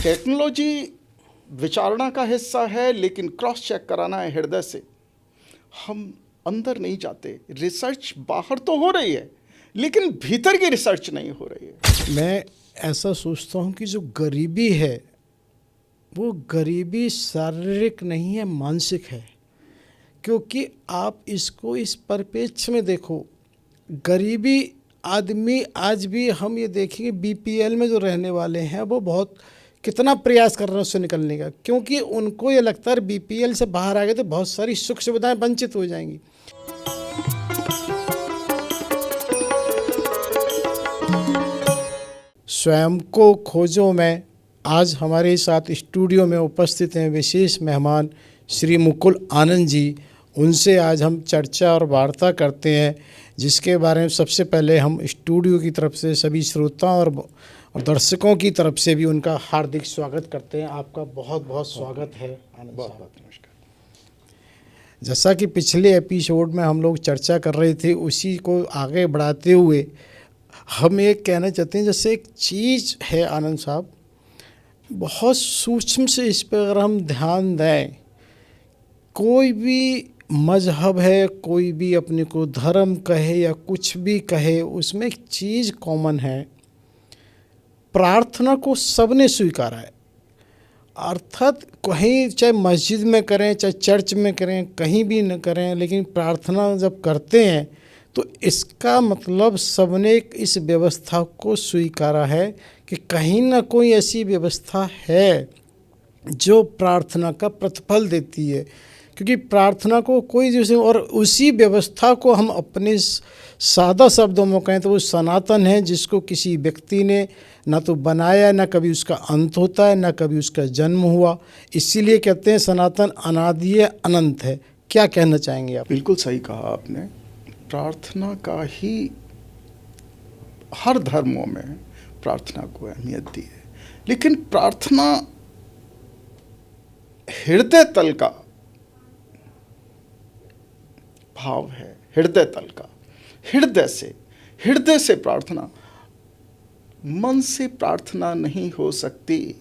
Technology विचारणा का हिस्सा है, लेकिन क्रॉस चेक कराना है हृदय से। हम अंदर नहीं जाते। रिसर्च बाहर तो हो रही है, लेकिन भीतर की रिसर्च नहीं हो रही है। मैं ऐसा सोचता हूँ कि जो गरीबी है वो गरीबी शारीरिक नहीं है, मानसिक है। क्योंकि आप इसको इस परिप्रेक्ष्य में देखो, गरीबी आदमी आज भी हम ये देखेंगे बीपीएल में जो रहने वाले हैं वो बहुत कितना प्रयास कर रहे हैं उससे निकलने का, क्योंकि उनको ये लगता है बीपीएल से बाहर आ गए तो बहुत सारी सुख सुविधाएं वंचित हो जाएंगी। स्वयं को खोजो में आज हमारे साथ स्टूडियो में उपस्थित हैं विशेष मेहमान श्री मुकुल आनंद जी। उनसे आज हम चर्चा और वार्ता करते हैं, जिसके बारे में सबसे पहले हम स्टूडियो की तरफ से सभी श्रोताओं और दर्शकों की तरफ से भी उनका हार्दिक स्वागत करते हैं। आपका बहुत बहुत स्वागत है आनंद साहब। नमस्कार। जैसा कि पिछले एपिसोड में हम लोग चर्चा कर रहे थे, उसी को आगे बढ़ाते हुए हम ये कहना चाहते हैं, जैसे एक चीज़ है आनंद साहब, बहुत सूक्ष्म से इस पर अगर हम ध्यान दें, कोई भी मजहब है, कोई भी अपने को धर्म कहे या कुछ भी कहे, उसमें एक चीज़ कॉमन है, प्रार्थना को सबने स्वीकारा है। अर्थात कहीं चाहे मस्जिद में करें, चाहे चर्च में करें, कहीं भी न करें, लेकिन प्रार्थना जब करते हैं तो इसका मतलब सबने इस व्यवस्था को स्वीकारा है कि कहीं ना कोई ऐसी व्यवस्था है जो प्रार्थना का प्रतिफल देती है। क्योंकि प्रार्थना को कोई जैसे, और उसी व्यवस्था को हम अपने सादा शब्दों में कहें तो वो सनातन है, जिसको किसी व्यक्ति ने ना तो बनाया, ना कभी उसका अंत होता है, ना कभी उसका जन्म हुआ। इसीलिए कहते हैं सनातन अनादि है, अनंत है। क्या कहना चाहेंगे आप? बिल्कुल सही कहा आपने। प्रार्थना का ही हर धर्मों में प्रार्थना को अहमियत दी है, लेकिन प्रार्थना हृदय तल का भाव है। हृदय तल का, हृदय से प्रार्थना। मन से प्रार्थना नहीं हो सकती।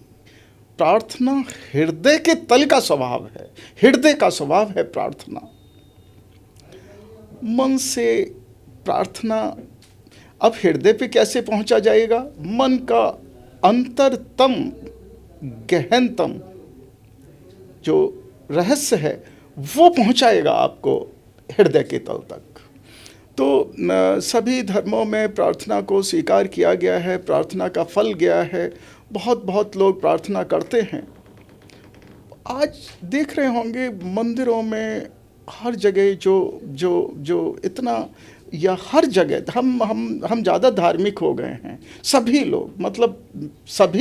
प्रार्थना हृदय के तल का स्वभाव है, हृदय का स्वभाव है प्रार्थना। मन से प्रार्थना अब हृदय पे कैसे पहुंचा जाएगा? मन का अंतरतम गहनतम जो रहस्य है वो पहुंचाएगा आपको हृदय के तल तक। तो सभी धर्मों में प्रार्थना को स्वीकार किया गया है, प्रार्थना का फल गया है। बहुत लोग प्रार्थना करते हैं। आज देख रहे होंगे मंदिरों में हर जगह जो इतना, या हर जगह हम ज़्यादा धार्मिक हो गए हैं। सभी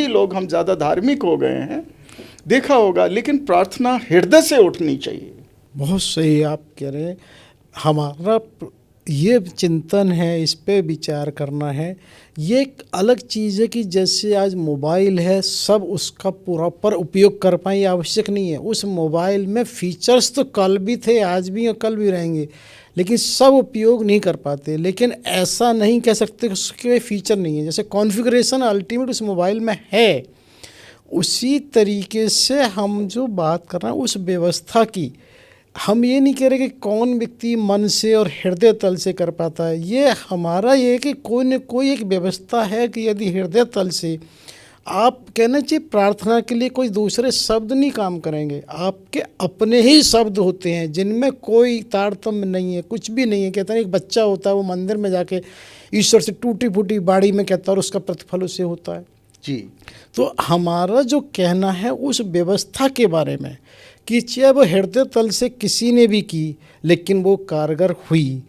लोग हम ज़्यादा धार्मिक हो गए हैं, देखा होगा। लेकिन प्रार्थना हृदय से उठनी चाहिए। बहुत सही आप कह रहे हैं। हमारा ये चिंतन है, इस पे विचार करना है। ये एक अलग चीज़ है कि जैसे आज मोबाइल है, सब उसका प्रॉपर उपयोग कर पाए आवश्यक नहीं है। उस मोबाइल में फीचर्स तो कल भी थे, आज भी और कल भी रहेंगे, लेकिन सब उपयोग नहीं कर पाते। लेकिन ऐसा नहीं कह सकते कि उसके फीचर नहीं है। जैसे कॉन्फ़िगरेशन अल्टीमेट उस मोबाइल में है, उसी तरीके से हम जो बात कर रहे हैं उस व्यवस्था की, हम ये नहीं कह रहे कि कौन व्यक्ति मन से और हृदय तल से कर पाता है। ये हमारा ये है कि कोई न कोई एक व्यवस्था है कि यदि हृदय तल से आप कहना चाहिए, प्रार्थना के लिए कोई दूसरे शब्द नहीं काम करेंगे, आपके अपने ही शब्द होते हैं जिनमें कोई तारतम्य नहीं है, कुछ भी नहीं है। कहते हैं एक बच्चा होता है, वो मंदिर में जाके ईश्वर से टूटी फूटी बाड़ी में कहता है और उसका प्रतिफल उसे होता है जी। तो हमारा जो कहना है उस व्यवस्था के बारे में कि चाहे वो हृदय तल से किसी ने भी की, लेकिन वो कारगर हुई।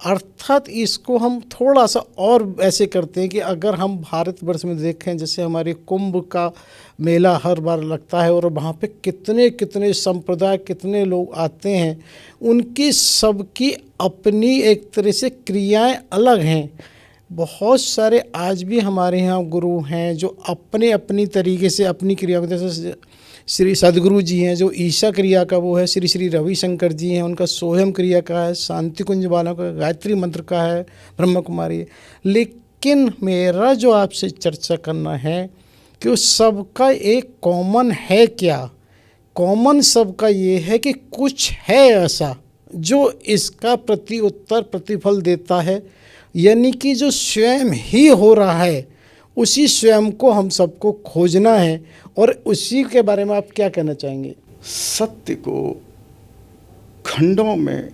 अर्थात इसको हम थोड़ा सा और ऐसे करते हैं कि अगर हम भारतवर्ष में देखें, जैसे हमारे कुंभ का मेला हर बार लगता है और वहाँ पे कितने संप्रदाय, कितने लोग आते हैं, उनकी सबकी अपनी एक तरह से क्रियाएं अलग हैं। बहुत सारे आज भी हमारे यहाँ गुरु हैं जो अपने अपनी तरीके से अपनी क्रिया को, जैसे श्री सदगुरु जी हैं जो ईशा क्रिया का वो है, श्री रविशंकर जी हैं उनका सोहम क्रिया का है, शांति कुंज वालों का गायत्री मंत्र का है, ब्रह्म कुमारी है। लेकिन मेरा जो आपसे चर्चा करना है कि उस सबका एक कॉमन है क्या? कॉमन सबका ये है कि कुछ है ऐसा जो इसका प्रति उत्तर प्रतिफल देता है, यानी कि जो स्वयं ही हो रहा है उसी स्वयं को हम सबको खोजना है। और उसी के बारे में आप क्या कहना चाहेंगे? सत्य को खंडों में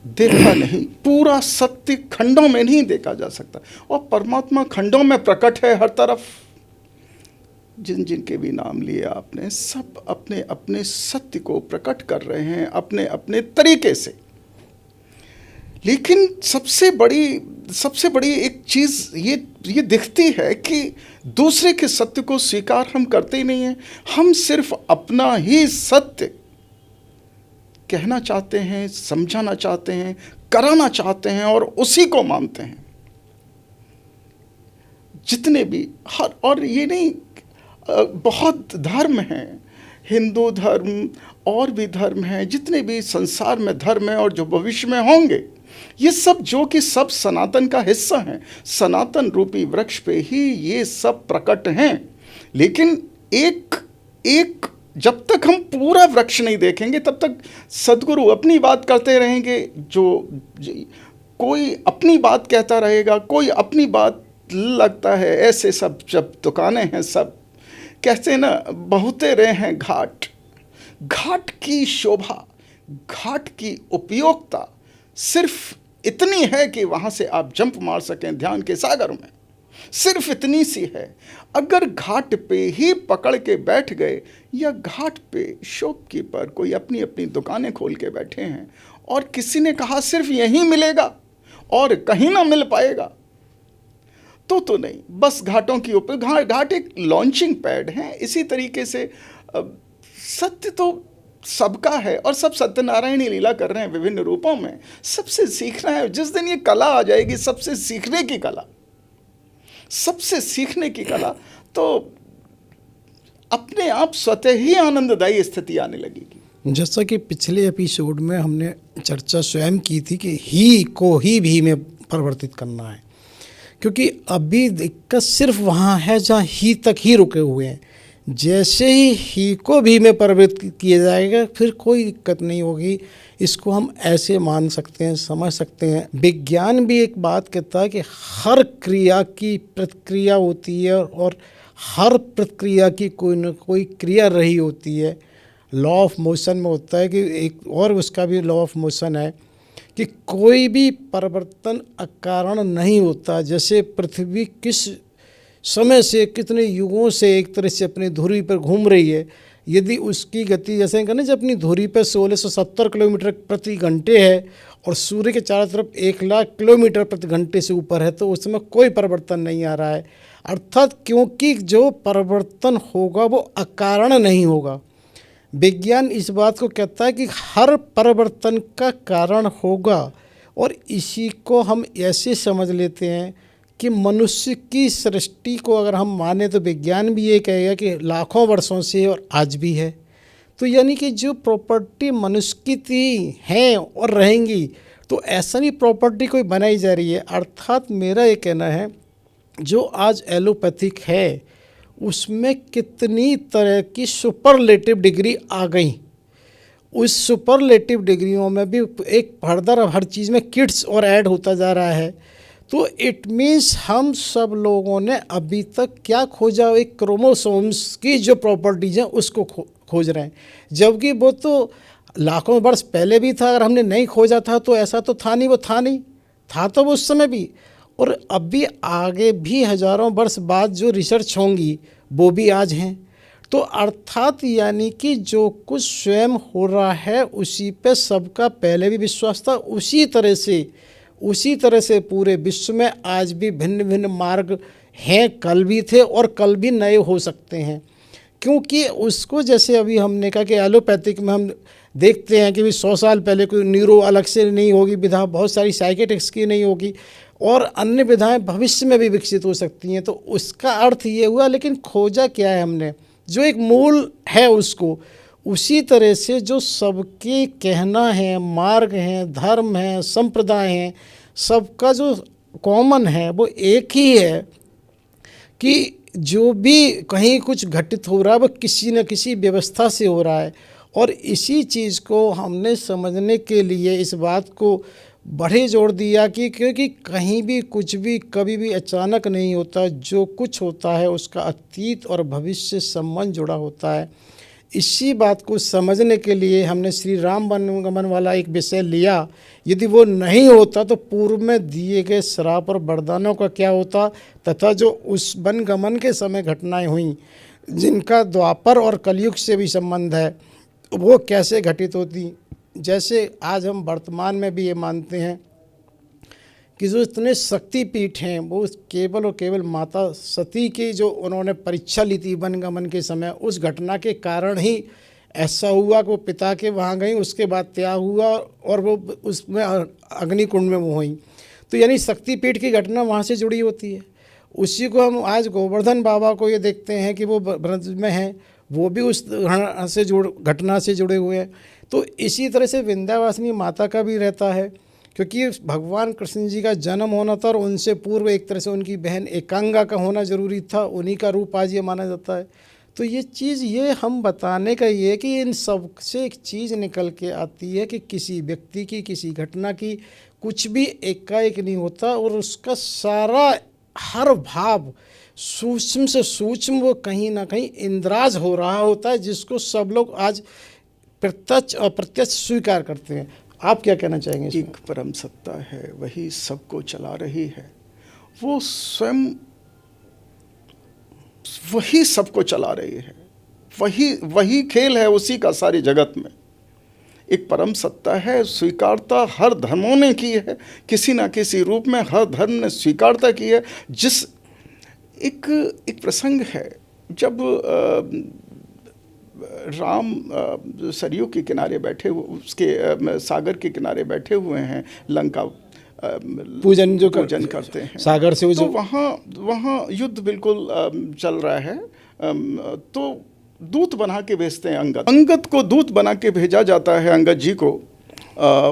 देखा नहीं, पूरा सत्य खंडों में नहीं देखा जा सकता, और परमात्मा खंडों में प्रकट है हर तरफ। जिन जिन के भी नाम लिए आपने, सब अपने अपने सत्य को प्रकट कर रहे हैं अपने अपने तरीके से। लेकिन सबसे बड़ी एक चीज़ ये दिखती है कि दूसरे के सत्य को स्वीकार हम करते ही नहीं हैं। हम सिर्फ अपना ही सत्य कहना चाहते हैं, समझाना चाहते हैं, कराना चाहते हैं और उसी को मानते हैं। जितने भी और ये नहीं, बहुत धर्म हैं, हिंदू धर्म और भी धर्म हैं, जितने भी संसार में धर्म हैं और जो भविष्य में होंगे, ये सब जो कि सब सनातन का हिस्सा हैं। सनातन रूपी वृक्ष पे ही ये सब प्रकट हैं। लेकिन एक जब तक हम पूरा वृक्ष नहीं देखेंगे तब तक सदगुरु अपनी बात करते रहेंगे, कोई अपनी बात कहता रहेगा, कोई अपनी बात लगता है। ऐसे सब जब दुकानें हैं, सब कहते हैं ना, बहुते रहे हैं घाट। घाट की शोभा, घाट की उपयोगिता सिर्फ इतनी है कि वहाँ से आप जंप मार सकें ध्यान के सागर में, सिर्फ इतनी सी है। अगर घाट पे ही पकड़ के बैठ गए, या घाट पे शॉपकीपर कोई अपनी अपनी दुकानें खोल के बैठे हैं और किसी ने कहा सिर्फ यहीं मिलेगा और कहीं ना मिल पाएगा, तो नहीं, बस घाटों की ऊपर घाट एक लॉन्चिंग पैड है। इसी तरीके से सत्य तो सबका है और सब सत्यनारायण ही लीला कर रहे हैं विभिन्न रूपों में। सबसे सीखना है। जिस दिन ये कला आ जाएगी, सबसे सीखने की कला, सबसे सीखने की कला, तो अपने आप स्वतः ही आनंददायी स्थिति आने लगेगी। जैसा कि पिछले एपिसोड में हमने चर्चा स्वयं की थी कि ही को ही भी में परिवर्तित करना है, क्योंकि अभी दिक्कत सिर्फ वहाँ है जहाँ ही तक ही रुके हुए हैं। जैसे ही को भी में परिवर्तित किया जाएगा, फिर कोई दिक्कत नहीं होगी। इसको हम ऐसे मान सकते हैं, समझ सकते हैं। विज्ञान भी एक बात कहता है कि हर क्रिया की प्रतिक्रिया होती है और हर प्रतिक्रिया की कोई न कोई क्रिया रही होती है। लॉ ऑफ मोशन में होता है कि एक और उसका भी लॉ ऑफ मोशन है कि कोई भी परिवर्तन अकारण नहीं होता। जैसे पृथ्वी किस समय से, कितने युगों से एक तरह से अपनी धुरी पर घूम रही है, यदि उसकी गति जैसे कहना जब अपनी धुरी पर 1670 किलोमीटर प्रति घंटे है और सूर्य के चारों तरफ 1,00,000 किलोमीटर प्रति घंटे से ऊपर है, तो उसमें कोई परिवर्तन नहीं आ रहा है। अर्थात क्योंकि जो परिवर्तन होगा वो अकारण नहीं होगा। विज्ञान इस बात को कहता है कि हर परिवर्तन का कारण होगा, और इसी को हम ऐसे समझ लेते हैं कि मनुष्य की सृष्टि को अगर हम माने तो विज्ञान भी ये कहेगा कि लाखों वर्षों से और आज भी है। तो यानी कि जो प्रॉपर्टी मनुष्य की थी हैं और रहेंगी, तो ऐसा नहीं प्रॉपर्टी कोई बनाई जा रही है। अर्थात मेरा ये कहना है जो आज एलोपैथिक है उसमें कितनी तरह की सुपरलेटिव डिग्री आ गई। उस सुपरलेटिव डिग्रियों में भी एक फर्दर हर चीज़ में किड्स और ऐड होता जा रहा है। तो इट मीन्स हम सब लोगों ने अभी तक क्या खोजा, एक क्रोमोसोम्स की जो प्रॉपर्टीज़ हैं उसको खोज रहे हैं, जबकि वो तो लाखों वर्ष पहले भी था। अगर हमने नहीं खोजा था तो ऐसा तो था नहीं, वो था तो वो उस समय भी, और अभी आगे भी हज़ारों वर्ष बाद जो रिसर्च होंगी वो भी आज हैं। तो अर्थात यानी कि जो कुछ स्वयं हो रहा है उसी पे सबका पहले भी विश्वास था। उसी तरह से पूरे विश्व में आज भी भिन्न भिन्न मार्ग हैं, कल भी थे और कल भी नए हो सकते हैं। क्योंकि उसको जैसे अभी हमने कहा कि एलोपैथिक में हम देखते हैं कि 100 साल पहले कोई न्यूरो अलग से नहीं होगी विधा, बहुत सारी साइकेट्रिक्स की नहीं होगी, और अन्य विधाएं भविष्य में भी विकसित हो सकती हैं। तो उसका अर्थ ये हुआ, लेकिन खोजा क्या है हमने, जो एक मूल है उसको। उसी तरह से जो सबके कहना है, मार्ग हैं, धर्म हैं, संप्रदाय हैं, सबका जो कॉमन है वो एक ही है कि जो भी कहीं कुछ घटित हो रहा है वो किसी न किसी व्यवस्था से हो रहा है। और इसी चीज़ को हमने समझने के लिए इस बात को बढ़े जोर दिया कि क्योंकि कहीं भी कुछ भी कभी भी अचानक नहीं होता, जो कुछ होता है उसका अतीत और भविष्य से संबंध जुड़ा होता है। इसी बात को समझने के लिए हमने श्री राम वनगमन वाला एक विषय लिया। यदि वो नहीं होता तो पूर्व में दिए गए श्राप और वरदानों का क्या होता, तथा जो उस वनगमन के समय घटनाएं हुई जिनका द्वापर और कलयुग से भी संबंध है, वो कैसे घटित होती। जैसे आज हम वर्तमान में भी ये मानते हैं कि जो इतने शक्तिपीठ हैं वो केवल और केवल माता सती की जो उन्होंने परीक्षा ली थी वनगमन के समय, उस घटना के कारण ही ऐसा हुआ कि वो पिता के वहाँ गई, उसके बाद त्याग हुआ और वो उसमें अग्निकुंड में वो हुई। तो यानी शक्तिपीठ की घटना वहाँ से जुड़ी होती है। उसी को हम आज गोवर्धन बाबा को ये देखते हैं कि वो ब्रज में हैं, वो भी उस घटना से जुड़े हुए हैं। तो इसी तरह से विंध्यावासिनी माता का भी रहता है, क्योंकि भगवान कृष्ण जी का जन्म होना था और उनसे पूर्व एक तरह से उनकी बहन एकांगा का होना जरूरी था, उन्हीं का रूप आज ये माना जाता है। तो ये चीज़ ये हम बताने का ये है कि इन सब से एक चीज़ निकल के आती है कि किसी व्यक्ति की, किसी घटना की कुछ भी एकाएक नहीं होता, और उसका सारा हर भाव सूक्ष्म से सूक्ष्म वो कहीं ना कहीं इंद्राज हो रहा होता है, जिसको सब लोग आज प्रत्यक्ष अप्रत्यक्ष स्वीकार करते हैं। आप क्या कहना चाहेंगे इसमें? एक परम सत्ता है, वही सबको चला रही है, वो स्वयं वही सबको चला रही है, वही खेल है उसी का सारी जगत में। एक परम सत्ता है, स्वीकारता हर धर्मों ने की है, किसी ना किसी रूप में हर धर्म ने स्वीकारता की है। जिस एक प्रसंग है जब राम सरयू के किनारे बैठे हुए, उसके सागर के किनारे बैठे हुए हैं, लंका पूजन करते हैं सागर से, तो वहाँ युद्ध बिल्कुल चल रहा है। तो दूत बना के भेजते हैं अंगद को दूत बना के भेजा जाता है अंगद जी को।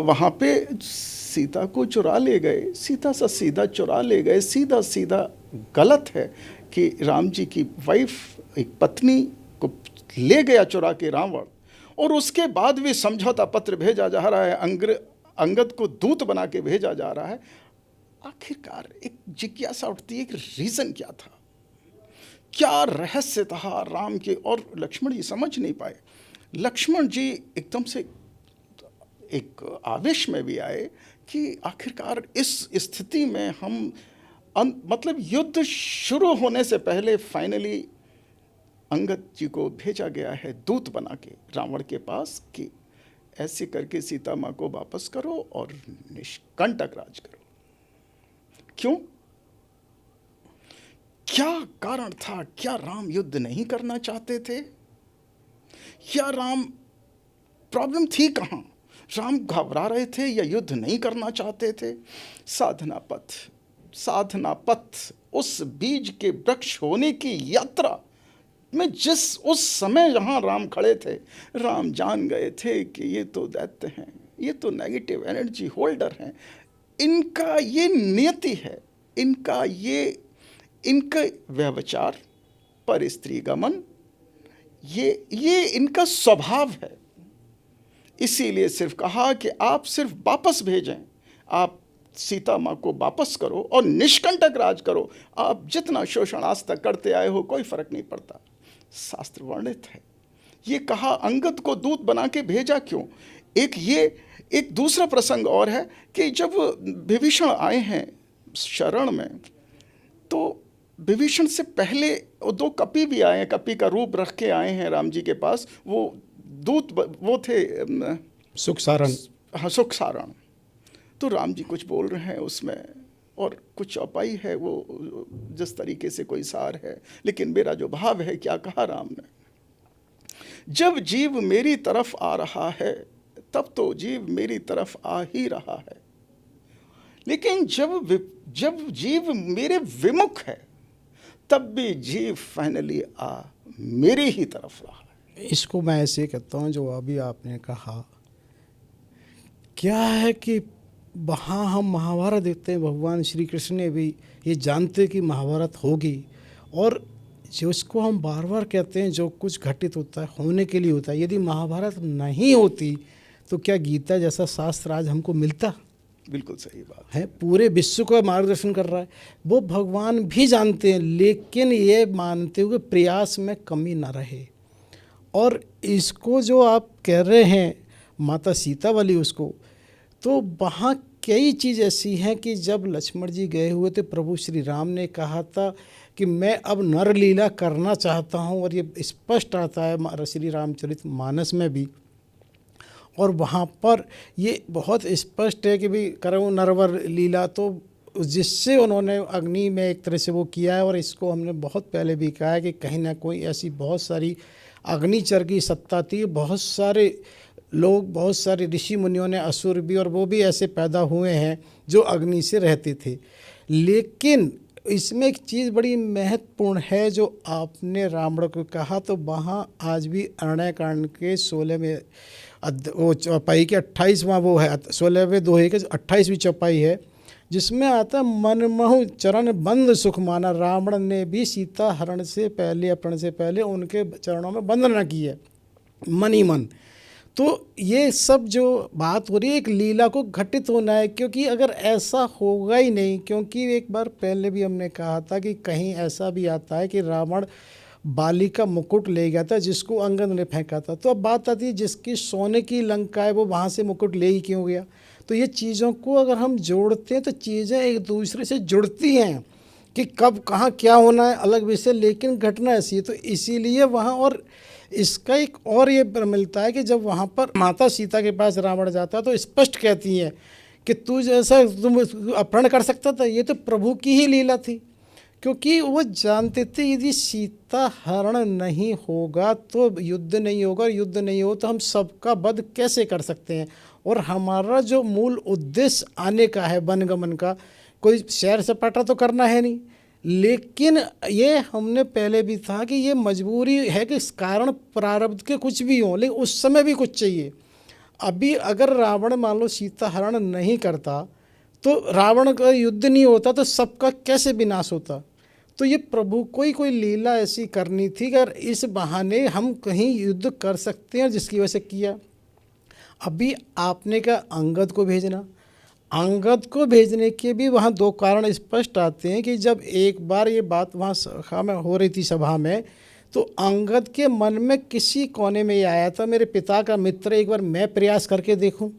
वहाँ पे सीता को चुरा ले गए, सीधा सा सीधा चुरा ले गए। सीधा सीधा गलत है कि राम जी की वाइफ, एक पत्नी को ले गया चुरा के रावण, और उसके बाद भी समझौता पत्र भेजा जा रहा है, अंगद को दूत बना के भेजा जा रहा है। आखिरकार एक जिज्ञासा उठती है कि रीज़न क्या था, क्या रहस्य था राम के, और लक्ष्मण जी समझ नहीं पाए। लक्ष्मण जी एकदम से एक आवेश में भी आए कि आखिरकार इस स्थिति में हम मतलब युद्ध शुरू होने से पहले फाइनली अंगद जी को भेजा गया है दूत बना के रावण के पास कि ऐसे करके सीता माँ को वापस करो और निष्कंटक राज करो। क्यों? क्या कारण था? क्या राम युद्ध नहीं करना चाहते थे, या राम प्रॉब्लम थी कहाँ? राम घबरा रहे थे या युद्ध नहीं करना चाहते थे? साधना पथ उस बीज के वृक्ष होने की यात्रा में जिस उस समय जहाँ राम खड़े थे, राम जान गए थे कि ये तो दैत्य हैं, ये तो नेगेटिव एनर्जी होल्डर हैं, इनका ये नियति है, इनका व्यभिचार, पर स्त्री गमन, ये इनका स्वभाव है। इसीलिए सिर्फ कहा कि आप सिर्फ वापस भेजें, आप सीता माँ को वापस करो और निष्कंटक राज करो। आप जितना शोषण आज तक करते आए हो कोई फर्क नहीं पड़ता। शास्त्र वर्णित है। ये कहा अंगद को दूत बना के भेजा क्यों? एक दूसरा प्रसंग और है कि जब विभीषण आए हैं शरण में, तो विभीषण से पहले दो कपि भी आए हैं, कपि का रूप रख के आए हैं राम जी के पास। वो दूत वो थे सुखसारण। हाँ, सुखसारण। तो राम जी कुछ बोल रहे हैं उसमें, और कुछ चौपाई है, वो जिस तरीके से कोई सार है, लेकिन मेरा जो भाव है, क्या कहा राम ने, जब जीव मेरी तरफ आ रहा है तब तो जीव मेरी तरफ आ ही रहा है, लेकिन जब जीव मेरे विमुख है तब भी जीव फाइनली आ मेरी ही तरफ रहा है। इसको मैं ऐसे कहता हूँ, जो अभी आपने कहा, क्या है कि वहाँ हम महाभारत देखते हैं, भगवान श्री कृष्ण ने भी ये जानते कि महाभारत होगी, और जिसको हम बार बार कहते हैं जो कुछ घटित होता है होने के लिए होता है। यदि महाभारत नहीं होती तो क्या गीता जैसा शास्त्र आज हमको मिलता? बिल्कुल सही बात है, पूरे विश्व को मार्गदर्शन कर रहा है। वो भगवान भी जानते हैं, लेकिन ये मानते हुए प्रयास में कमी ना रहे। और इसको जो आप कह रहे हैं माता सीता वाली उसको, तो वहाँ कई चीज़ ऐसी हैं कि जब लक्ष्मण जी गए हुए थे, प्रभु श्री राम ने कहा था कि मैं अब नर लीला करना चाहता हूँ, और ये स्पष्ट आता है श्री रामचरित मानस में भी। और वहाँ पर ये बहुत स्पष्ट है कि भाई करो नरवर लीला, तो जिससे उन्होंने अग्नि में एक तरह से वो किया है। और इसको हमने बहुत पहले भी कहा है कि कहीं ना कोई ऐसी बहुत सारी अग्निचर की सत्ता थी, बहुत सारे लोग, बहुत सारे ऋषि मुनियों ने, असुर भी, और वो भी ऐसे पैदा हुए हैं जो अग्नि से रहते थे। लेकिन इसमें एक चीज़ बड़ी महत्वपूर्ण है जो आपने रावण को कहा, तो वहाँ आज भी अरण्यकांड के 16 में वो चौपाई के 28वां वो है, 16वें दोहे के 28वीं चौपाई है, जिसमें आता मनमोह चरण बंद सुख माना। रावण ने भी सीता हरण से पहले, अपहरण से पहले उनके चरणों में वंदना की है मन ही मन। तो ये सब जो बात हो रही है एक लीला को घटित होना है, क्योंकि अगर ऐसा होगा ही नहीं, क्योंकि एक बार पहले भी हमने कहा था कि कहीं ऐसा भी आता है कि रावण बाली का मुकुट ले गया था जिसको अंगद ने फेंका था। तो अब बात आती है जिसकी सोने की लंका है वो वहाँ से मुकुट ले ही क्यों गया? तो ये चीज़ों को अगर हम जोड़ते हैं तो चीज़ें एक दूसरे से जुड़ती हैं कि कब कहाँ क्या होना है अलग विषय, लेकिन घटना ऐसी है। तो इसीलिए वहाँ, और इसका एक और ये मिलता है कि जब वहाँ पर माता सीता के पास रावण जाता है तो स्पष्ट कहती हैं कि तू जैसा तुम अपहरण कर सकता था, ये तो प्रभु की ही लीला थी। क्योंकि वो जानते थे यदि सीता हरण नहीं होगा तो युद्ध नहीं होगा, और युद्ध नहीं हो तो हम सबका वध कैसे कर सकते हैं। और हमारा जो मूल उद्देश्य आने का है वनगमन का, कोई सैर सपाटा तो करना है नहीं, लेकिन ये हमने पहले भी था कि ये मजबूरी है कि इस कारण प्रारब्ध के कुछ भी हों, लेकिन उस समय भी कुछ चाहिए। अभी अगर रावण मान लो सीता हरण नहीं करता तो रावण का युद्ध नहीं होता, तो सबका कैसे विनाश होता। तो ये प्रभु को ही कोई लीला ऐसी करनी थी कि अगर इस बहाने हम कहीं युद्ध कर सकते हैं, जिसकी वजह से किया। अभी आपने कहा अंगद को भेजना, अंगद को भेजने के भी वहाँ दो कारण स्पष्ट आते हैं कि जब एक बार ये बात वहाँ सभा में हो रही थी, सभा में, तो अंगद के मन में किसी कोने में ये आया था मेरे पिता का मित्र, एक बार मैं प्रयास करके देखूं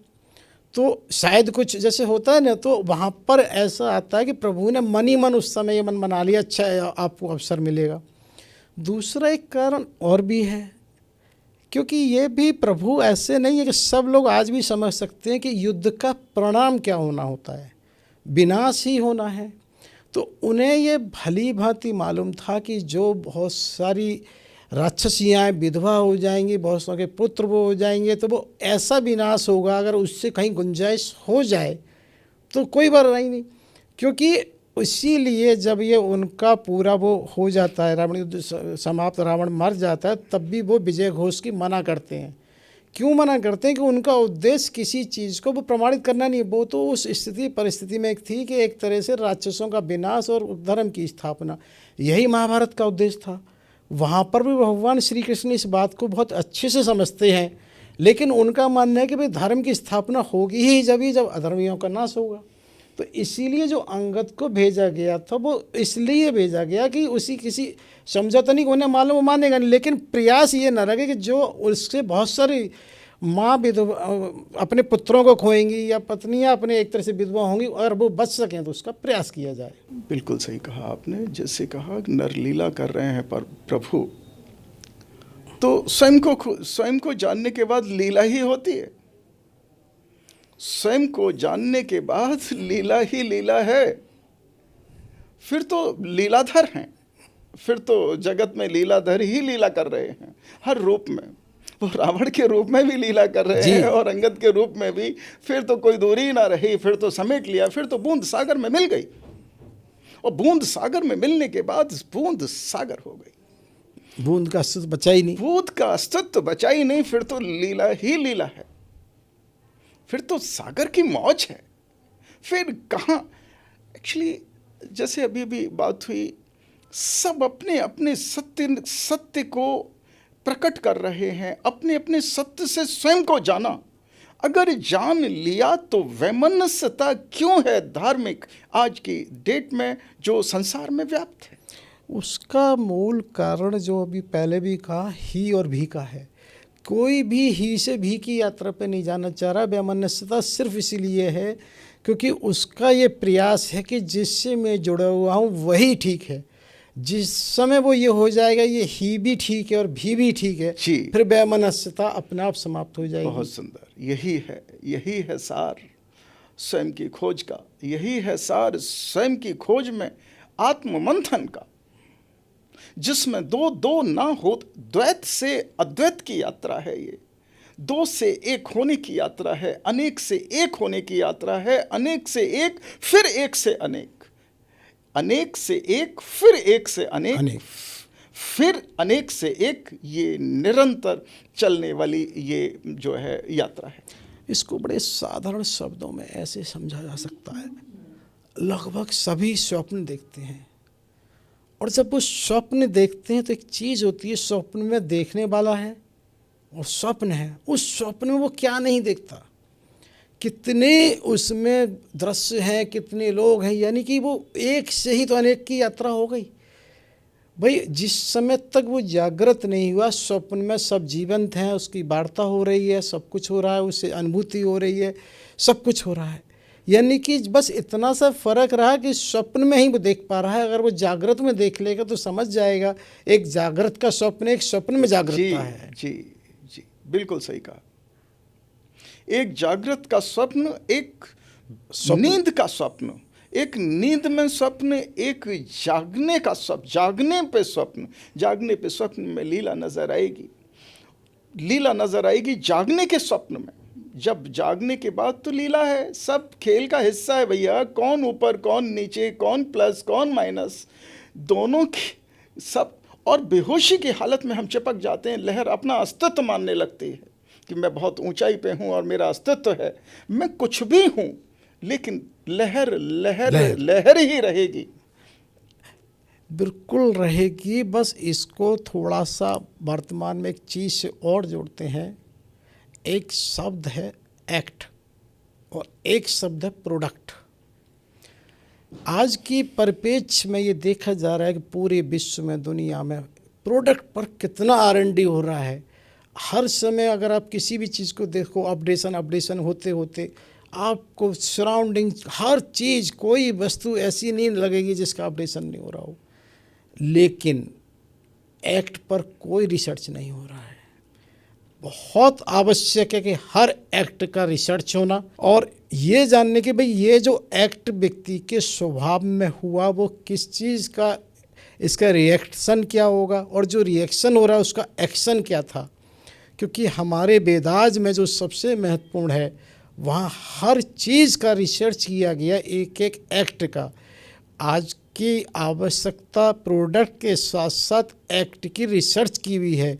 तो शायद कुछ जैसे होता है ना। तो वहाँ पर ऐसा आता है कि प्रभु ने मन ही मन उस समय ये मन बना लिया, अच्छा आपको अवसर मिलेगा। दूसरा एक कारण और भी है, क्योंकि ये भी प्रभु ऐसे नहीं है कि सब लोग आज भी समझ सकते हैं कि युद्ध का परिणाम क्या होना होता है, विनाश ही होना है। तो उन्हें ये भली भांति मालूम था कि जो बहुत सारी राक्षसियाँ विधवा हो जाएंगी, बहुत सारे पुत्र वो हो जाएंगे, तो वो ऐसा विनाश होगा अगर उससे कहीं गुंजाइश हो जाए तो कोई बुराई नहीं। क्योंकि इसीलिए जब ये उनका पूरा वो हो जाता है, रावण युद्ध समाप्त, रावण मर जाता है, तब भी वो विजय घोष की मना करते हैं। क्यों मना करते हैं? कि उनका उद्देश्य किसी चीज़ को वो प्रमाणित करना नहीं, वो तो उस स्थिति परिस्थिति में एक थी कि एक तरह से राक्षसों का विनाश और धर्म की स्थापना, यही महाभारत का उद्देश्य था। वहाँ पर भी भगवान श्री कृष्ण इस बात को बहुत अच्छे से समझते हैं, लेकिन उनका मानना है कि भाई धर्म की स्थापना होगी ही जब अधर्मियों का नाश होगा। तो इसीलिए जो अंगद को भेजा गया था वो इसलिए भेजा गया कि उसी किसी समझौता नहीं, उन्हें मालूम वो मानेगा नहीं, लेकिन प्रयास ये न रहे कि जो उससे बहुत सारी माँ विधवा अपने पुत्रों को खोएंगी या पत्नियाँ अपने एक तरह से विधवा होंगी, अगर वो बच सकें तो उसका प्रयास किया जाए। बिल्कुल सही कहा आपने। जैसे कहा नरलीला कर रहे हैं पर प्रभु, तो स्वयं को जानने के बाद लीला ही होती है। स्वयं को जानने के बाद लीला ही लीला है। फिर तो लीलाधर हैं, फिर तो जगत में लीलाधर ही लीला कर रहे हैं हर रूप में। वो रावण के रूप में भी लीला कर रहे हैं और अंगद के रूप में भी। फिर तो कोई दूरी ना रही, फिर तो समेट लिया, फिर तो बूंद सागर में मिल गई, और बूंद सागर में मिलने के बाद बूंद सागर हो गई। बूंद का अस्तित्व बचा ही नहीं, बूंद का अस्तित्व बचा ही नहीं। फिर तो लीला ही लीला है, फिर तो सागर की मौज है। फिर कहाँ एक्चुअली, जैसे अभी भी बात हुई सब अपने अपने सत्य को प्रकट कर रहे हैं, अपने अपने सत्य से स्वयं को जाना। अगर जान लिया तो वैमनस्यता क्यों है धार्मिक आज की डेट में जो संसार में व्याप्त है? उसका मूल कारण जो अभी पहले भी कहा, ही और भी का है। कोई भी ही से भी की यात्रा पे नहीं जाना चाह रहा। वैमनस्यता सिर्फ इसीलिए है क्योंकि उसका ये प्रयास है कि जिससे मैं जुड़ा हुआ हूँ वही ठीक है। जिस समय वो ये हो जाएगा ये ही भी ठीक है और भी ठीक है, जी, फिर वैमनस्यता अपने आप समाप्त हो जाएगी। बहुत सुंदर। यही है सार स्वयं की खोज का, यही है सार स्वयं की खोज में आत्ममंथन का, जिसमें दो ना हो। द्वैत से अद्वैत की यात्रा है ये, दो से एक होने की यात्रा है, अनेक से एक होने की यात्रा है, अनेक से एक फिर एक से अनेक, अनेक से एक फिर एक से अनेक, फिर अनेक से एक, ये निरंतर चलने वाली ये जो है यात्रा है। इसको बड़े साधारण शब्दों में ऐसे समझा जा सकता है, लगभग सभी स्वप्न देखते हैं, और जब वो स्वप्न देखते हैं तो एक चीज़ होती है, स्वप्न में देखने वाला है और स्वप्न है। उस स्वप्न में वो क्या नहीं देखता, कितने उसमें दृश्य हैं, कितने लोग हैं, यानी कि वो एक से ही तो अनेक की यात्रा हो गई। भाई जिस समय तक वो जागृत नहीं हुआ, स्वप्न में सब जीवंत हैं, उसकी वार्ता हो रही है, सब कुछ हो रहा है, उससे अनुभूति हो रही है, सब कुछ हो रहा है। यानी कि बस इतना सा फर्क रहा कि स्वप्न में ही वो देख पा रहा है। अगर वो जागृत में देख लेगा तो समझ जाएगा एक जागृत का स्वप्न एक स्वप्न में जागृतता है। जी जी, बिल्कुल सही कहा। एक जागृत का स्वप्न, एक नींद का स्वप्न, एक नींद में स्वप्न, एक जागने का स्वप्न, जागने पे स्वप्न में लीला नजर आएगी जागने के स्वप्न में। जब जागने के बाद तो लीला है, सब खेल का हिस्सा है भैया, कौन ऊपर कौन नीचे, कौन प्लस कौन माइनस, दोनों की सब। और बेहोशी की हालत में हम चिपक जाते हैं, लहर अपना अस्तित्व मानने लगती है कि मैं बहुत ऊंचाई पे हूँ और मेरा अस्तित्व है, मैं कुछ भी हूँ, लेकिन लहर लहर लहर, लहर ही रहेगी। बिल्कुल रहेगी। बस इसको थोड़ा सा वर्तमान में एक चीज़ से और जोड़ते हैं। एक शब्द है एक्ट और एक शब्द है प्रोडक्ट। आज की परिप्रेक्ष्य में ये देखा जा रहा है कि पूरे विश्व में, दुनिया में प्रोडक्ट पर कितना R&D हो रहा है। हर समय अगर आप किसी भी चीज़ को देखो, अपडेशन होते होते आपको सराउंडिंग हर चीज़, कोई वस्तु ऐसी नहीं लगेगी जिसका अपडेशन नहीं हो रहा हो। लेकिन एक्ट पर कोई रिसर्च नहीं हो रहा है। बहुत आवश्यक है कि हर एक्ट का रिसर्च होना और ये जानने कि भाई ये जो एक्ट व्यक्ति के स्वभाव में हुआ वो किस चीज़ का, इसका रिएक्शन क्या होगा, और जो रिएक्शन हो रहा है उसका एक्शन क्या था। क्योंकि हमारे वेदाज में जो सबसे महत्वपूर्ण है, वहाँ हर चीज़ का रिसर्च किया गया, एक एक एक्ट का। आज की आवश्यकता प्रोडक्ट के साथ साथ एक्ट की रिसर्च की हुई है।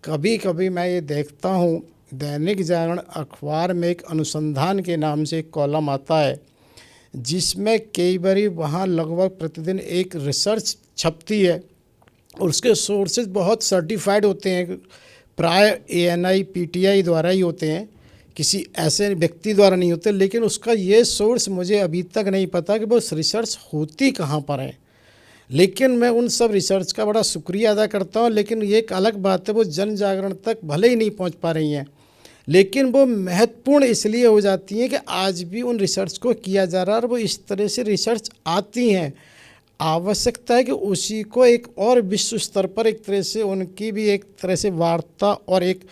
कभी कभी मैं ये देखता हूँ, दैनिक जागरण अखबार में एक अनुसंधान के नाम से एक कॉलम आता है, जिसमें कई बारी वहाँ लगभग प्रतिदिन एक रिसर्च छपती है और उसके सोर्सेज बहुत सर्टिफाइड होते हैं, प्राय ANI PTI द्वारा ही होते हैं, किसी ऐसे व्यक्ति द्वारा नहीं होते। लेकिन उसका ये सोर्स मुझे अभी तक नहीं पता कि वो रिसर्च होती कहाँ पर है। लेकिन मैं उन सब रिसर्च का बड़ा शुक्रिया अदा करता हूँ। लेकिन ये एक अलग बात है, वो जन जागरण तक भले ही नहीं पहुँच पा रही हैं, लेकिन वो महत्वपूर्ण इसलिए हो जाती हैं कि आज भी उन रिसर्च को किया जा रहा है और वो इस तरह से रिसर्च आती हैं। आवश्यकता है कि उसी को एक और विश्व स्तर पर एक तरह से उनकी भी एक तरह से वार्ता और एक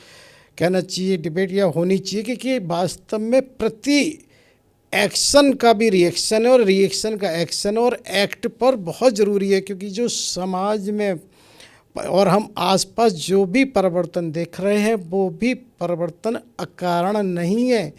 कहना चाहिए डिबेट या होनी चाहिए कि वास्तव में प्रति एक्शन का भी रिएक्शन है और रिएक्शन का एक्शन और एक्ट पर बहुत ज़रूरी है। क्योंकि जो समाज में और हम आसपास जो भी परिवर्तन देख रहे हैं वो भी परिवर्तन अकारण नहीं है,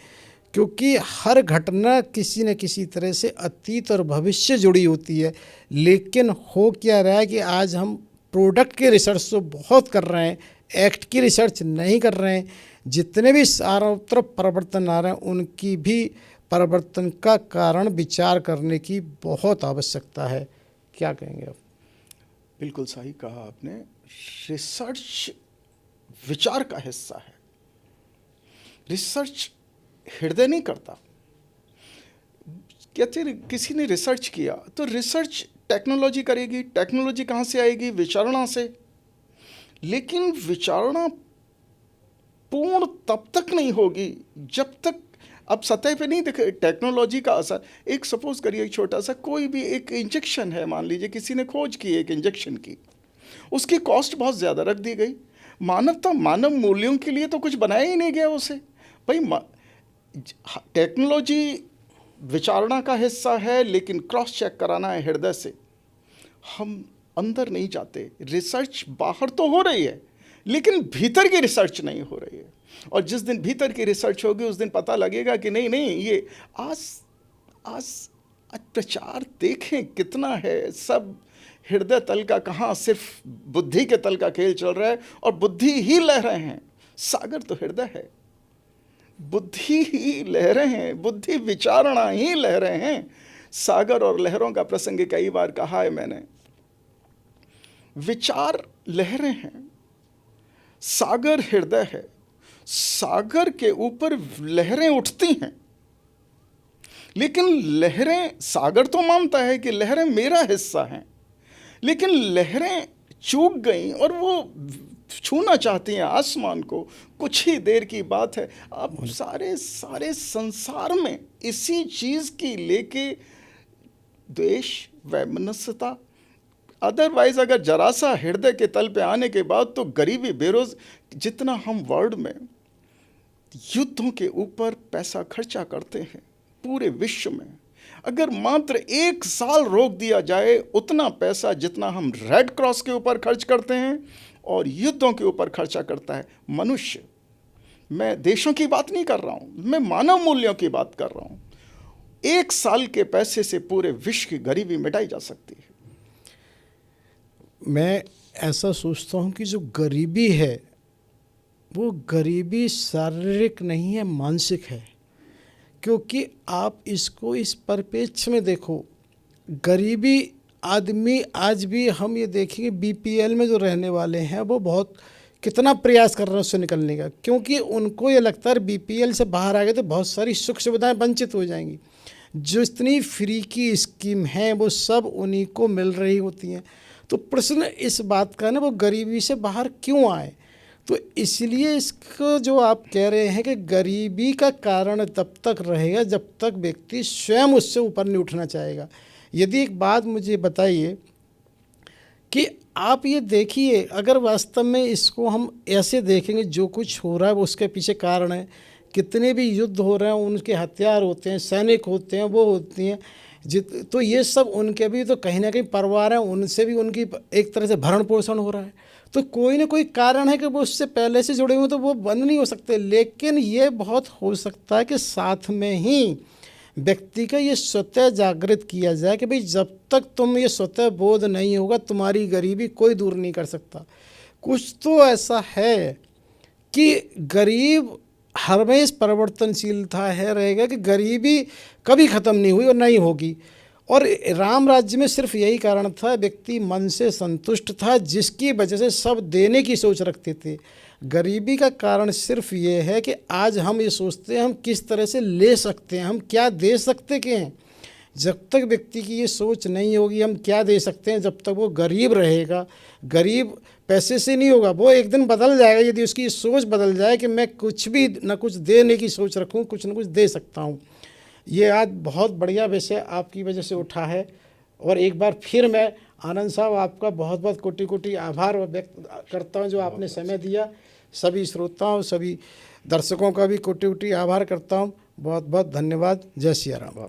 क्योंकि हर घटना किसी न किसी तरह से अतीत और भविष्य जुड़ी होती है। लेकिन हो क्या रहा है कि आज हम प्रोडक्ट की रिसर्च तो बहुत कर रहे हैं, एक्ट की रिसर्च नहीं कर रहे हैं। जितने भी चारों तरफ परिवर्तन आ रहे हैं उनकी भी परिवर्तन का कारण विचार करने की बहुत आवश्यकता है। क्या कहेंगे आप? बिल्कुल सही कहा आपने। रिसर्च विचार का हिस्सा है। रिसर्च हृदय नहीं करता। कहते किसी ने रिसर्च किया तो रिसर्च टेक्नोलॉजी करेगी। टेक्नोलॉजी कहाँ से आएगी? विचारणा से। लेकिन विचारणा पूर्ण तब तक नहीं होगी जब तक अब सतह पे नहीं दिखे टेक्नोलॉजी का असर। एक सपोज करिए, एक छोटा सा कोई भी एक इंजेक्शन है, मान लीजिए किसी ने खोज की एक इंजेक्शन की, उसकी कॉस्ट बहुत ज़्यादा रख दी गई। मानव मूल्यों के लिए तो कुछ बनाया ही नहीं गया उसे। भाई टेक्नोलॉजी विचारणा का हिस्सा है, लेकिन क्रॉस चेक कराना है हृदय से। हम अंदर नहीं जाते। रिसर्च बाहर तो हो रही है, लेकिन भीतर की रिसर्च नहीं हो रही है। और जिस दिन भीतर की रिसर्च होगी उस दिन पता लगेगा कि नहीं ये आज प्रचार देखें कितना है, सब हृदय तल का कहाँ, सिर्फ बुद्धि के तल का खेल चल रहा है और बुद्धि ही लहरें हैं। सागर तो हृदय है, बुद्धि ही लहरें हैं, बुद्धि विचारणा ही लहरें हैं। सागर और लहरों का प्रसंग कई बार कहा है मैंने। विचार लहरें हैं, सागर हृदय है। सागर के ऊपर लहरें उठती हैं, लेकिन लहरें, सागर तो मानता है कि लहरें मेरा हिस्सा हैं, लेकिन लहरें चूक गईं और वो छूना चाहती हैं आसमान को। कुछ ही देर की बात है, अब सारे संसार में इसी चीज़ की लेके द्वेष, वैमनस्यता। अदरवाइज अगर जरा सा हृदय के तल पे आने के बाद तो गरीबी, जितना हम वर्ल्ड में युद्धों के ऊपर पैसा खर्चा करते हैं पूरे विश्व में, अगर मात्र 1 साल रोक दिया जाए उतना पैसा जितना हम रेड क्रॉस के ऊपर खर्च करते हैं और युद्धों के ऊपर खर्चा करता है मनुष्य। मैं देशों की बात नहीं कर रहा हूँ, मैं मानव मूल्यों की बात कर रहा हूँ। 1 साल के पैसे से पूरे विश्व की गरीबी मिटाई जा सकती है। मैं ऐसा सोचता हूँ कि जो गरीबी है वो गरीबी शारीरिक नहीं है, मानसिक है। क्योंकि आप इसको इस परिप्रेक्ष्य में देखो, गरीबी आदमी आज भी हम ये देखेंगे बीपीएल में जो रहने वाले हैं वो बहुत कितना प्रयास कर रहे हैं उससे निकलने का, क्योंकि उनको ये लगता है बीपीएल से बाहर आ गए तो बहुत सारी सुख सुविधाएं वंचित हो जाएंगी। जो इतनी फ्री की स्कीम है वो सब उन्हीं को मिल रही होती हैं। तो प्रश्न इस बात का ना, वो गरीबी से बाहर क्यों आए? तो इसलिए इसको जो आप कह रहे हैं कि गरीबी का कारण तब तक रहेगा जब तक व्यक्ति स्वयं उससे ऊपर नहीं उठना चाहेगा। यदि एक बात मुझे बताइए कि आप ये देखिए, अगर वास्तव में इसको हम ऐसे देखेंगे जो कुछ हो रहा है वो उसके पीछे कारण है। कितने भी युद्ध हो रहे हैं उनके हथियार होते हैं, सैनिक होते हैं, वो होती हैं तो ये सब उनके भी तो कहीं ना कहीं परिवार हैं, उनसे भी उनकी एक तरह से भरण पोषण हो रहा है। तो कोई ना कोई कारण है कि वो उससे पहले से जुड़े हुए, तो वो बंद नहीं हो सकते। लेकिन ये बहुत हो सकता है कि साथ में ही व्यक्ति का ये स्वतः जागृत किया जाए कि भाई जब तक तुम ये स्वतः बोध नहीं होगा तुम्हारी गरीबी कोई दूर नहीं कर सकता। कुछ तो ऐसा है कि गरीब हमेशा परिवर्तनशीलता है रहेगा, कि गरीबी कभी ख़त्म नहीं हुई और नहीं होगी। और राम राज्य में सिर्फ यही कारण था, व्यक्ति मन से संतुष्ट था, जिसकी वजह से सब देने की सोच रखते थे। गरीबी का कारण सिर्फ ये है कि आज हम ये सोचते हैं हम किस तरह से ले सकते हैं, हम क्या दे सकते के हैं। जब तक व्यक्ति की ये सोच नहीं होगी हम क्या दे सकते हैं, जब तक वो गरीब रहेगा। गरीब पैसे से नहीं होगा, वो एक दिन बदल जाएगा यदि उसकी सोच बदल जाए कि मैं कुछ भी न कुछ देने की सोच रखूं, कुछ न कुछ दे सकता हूं। ये आज बहुत बढ़िया विषय आपकी वजह से उठा है। और एक बार फिर मैं आनंद साहब आपका बहुत बहुत कोटि कोटि आभार व्यक्त करता हूं जो आपने समय दिया। सभी श्रोताओं, सभी दर्शकों का भी कोटि कोटि आभार करता हूं। बहुत बहुत धन्यवाद। जय सिया राम।